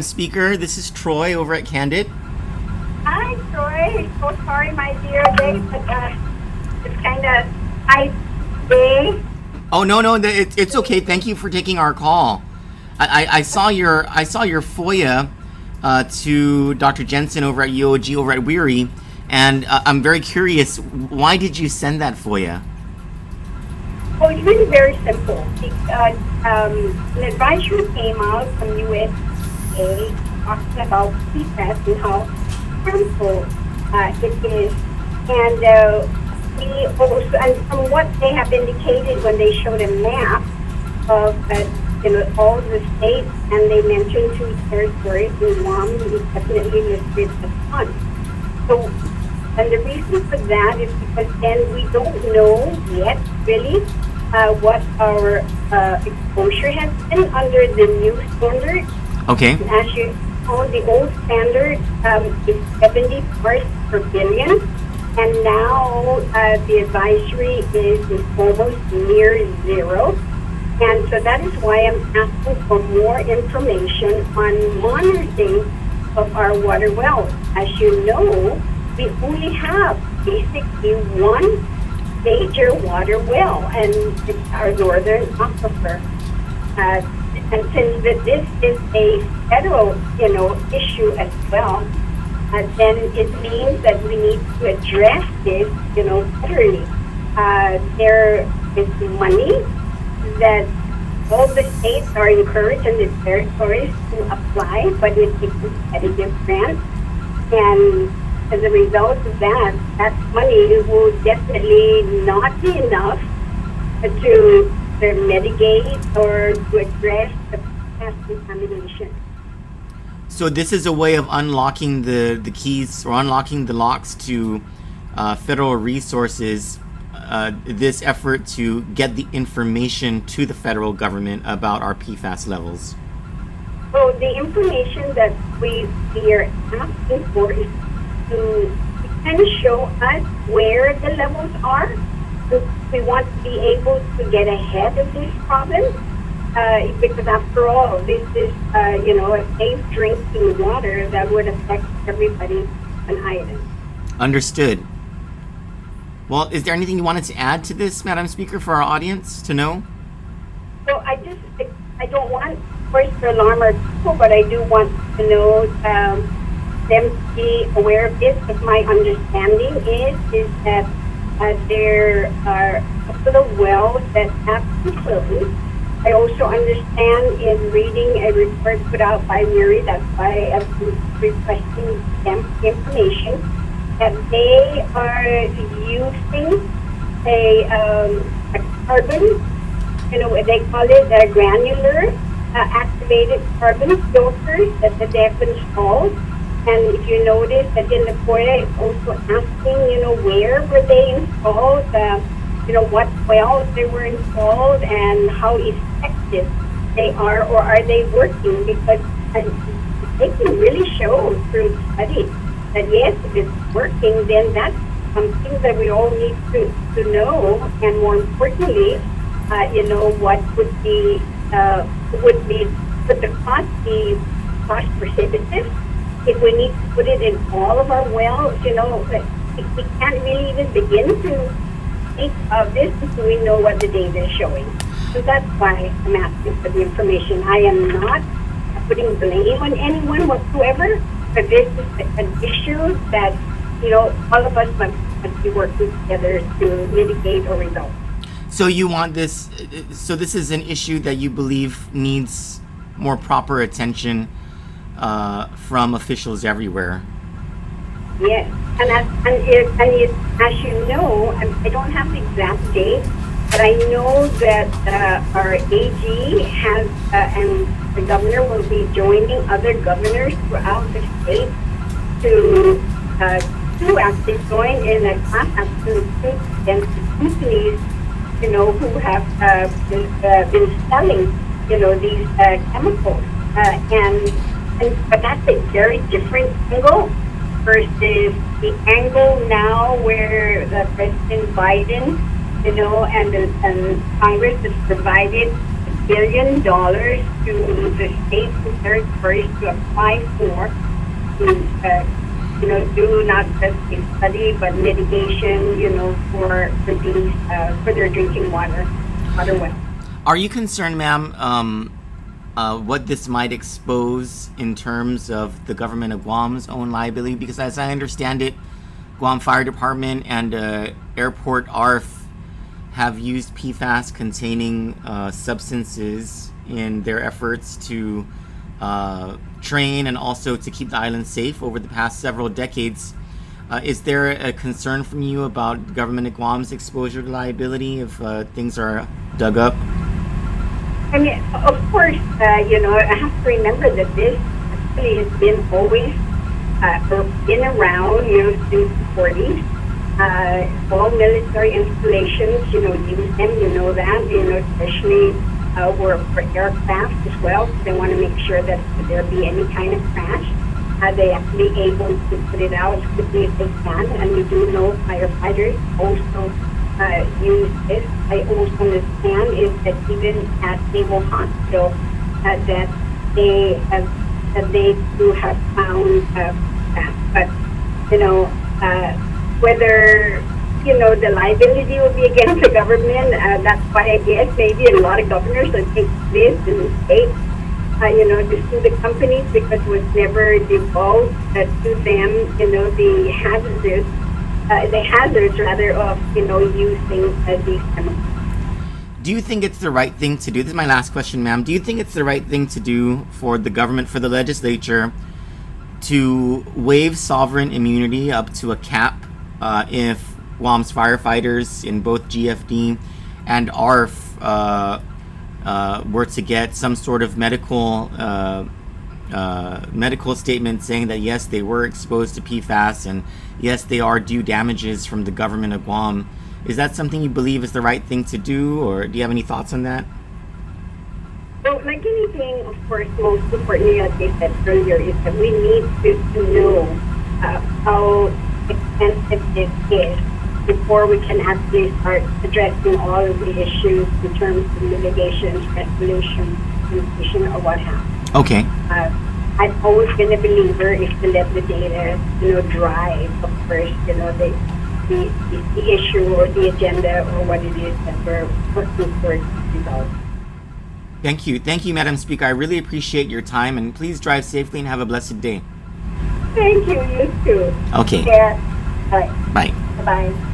Speaker. This is Troy over at Kandit. Hi, Troy. So sorry, my dear day, but it's kind of ice day. Oh no, it's okay. Thank you for taking our call. I saw your FOIA to Dr. Jensen over at UOG over at Weary, and I'm very curious. Why did you send that FOIA? Well, it's really very simple. Because, an advisory came out from USA talking about PFAS and how harmful it is, and we also, and from what they have indicated when they showed a map of all the states, and they mentioned 2 territories, and Guam is definitely listed as one. So, and the reason for that is because then we don't know yet really what our exposure has been under the new standard. Okay. And as you know, the old standard is 70 parts per billion, and now the advisory is almost near 0. And so that is why I'm asking for more information on monitoring of our water wells. As you know, we only have basically one major water well, and it's our northern aquifer. And since this is a federal, issue as well, then it means that we need to address this, federally. There is money that all the states are encouraged and the territories to apply, but it's a competitive grant. And as a result of that money will definitely not be enough to mitigate or to address the past contamination. So this is a way of unlocking the keys or unlocking the locks to federal resources. This effort to get the information to the federal government about our PFAS levels. So the information that we are asking for is to kind of show us where the levels are. We want to be able to get ahead of this problem, because after all, this is a safe drinking water that would affect everybody on island. Understood. Well, is there anything you wanted to add to this, Madam Speaker, for our audience to know? So I don't want, of course, to alarm our people, but I do want to know them to be aware of this. But my understanding is that there are a couple of wells that have been closed. I also understand in reading a report put out by Weary, that's why I've been requesting them information, that they are using a carbon, they call it a granular activated carbon filters that they have installed. And if you notice that in the FOIA, it's also asking, where were they installed, what wells they were installed, and how effective they are, or are they working? Because they can really show through studies that yes, if it's working, then that's something that we all need to know, and more importantly, what would the cost be cost prohibitive? If we need to put it in all of our wells, we can't really even begin to think of this until we know what the data is showing. So that's why I'm asking for the information. I am not putting blame on anyone whatsoever, but this is an issue that, all of us must be working together to mitigate or resolve. So you want this, so this is an issue that you believe needs more proper attention from officials everywhere. Yes, and as you know, I don't have the exact date, but I know that our AG has, and the governor will be joining other governors throughout the state to actually join in a class action suit against the companies, who have been selling, these chemicals, but that's a very different angle versus the angle now where President Biden, and Congress has provided billion to the states and territories to apply for, to do not just a study but mitigation, for their drinking water wells. Are you concerned, ma'am, what this might expose in terms of the government of Guam's own liability? Because as I understand it, Guam Fire Department and Airport ARF have used PFAS containing substances in their efforts to train and also to keep the island safe over the past several decades. Is there a concern from you about the government of Guam's exposure to liability if things are dug up? I mean, of course, I have to remember that this actually has been always been around, since the 40s. All military installations, use them, especially for aircraft as well. They want to make sure that if there be any kind of crash, they have to be able to put it out as quickly as they can. And we do know firefighters also use this. I also understand is that even at Naval Hospital, that they do have found that. But whether the liability will be against the government, that's why I guess maybe a lot of governors will take this in the state, to sue the companies because it was never divulged to them, the hazards rather of using these chemicals. Do you think it's the right thing to do? This is my last question, ma'am. Do you think it's the right thing to do for the government, for the legislature, to waive sovereign immunity up to a cap if Guam's firefighters in both GFD and ARF were to get some sort of medical statement saying that yes, they were exposed to PFAS and yes, they are due damages from the government of Guam? Is that something you believe is the right thing to do, or do you have any thoughts on that? Well, like anything, of course, most importantly, as I said earlier, is that we need to know how expensive this is before we can actually start addressing all of the issues in terms of mitigation, resolution, mitigation, or what have you. Okay. I've always been a believer is to let the data, drive, of course, the issue or the agenda or what it is that we're working towards resolve. Thank you, Madam Speaker. I really appreciate your time, and please drive safely and have a blessed day. Thank you. You too. Okay. Take care. Bye. Bye. Bye-bye.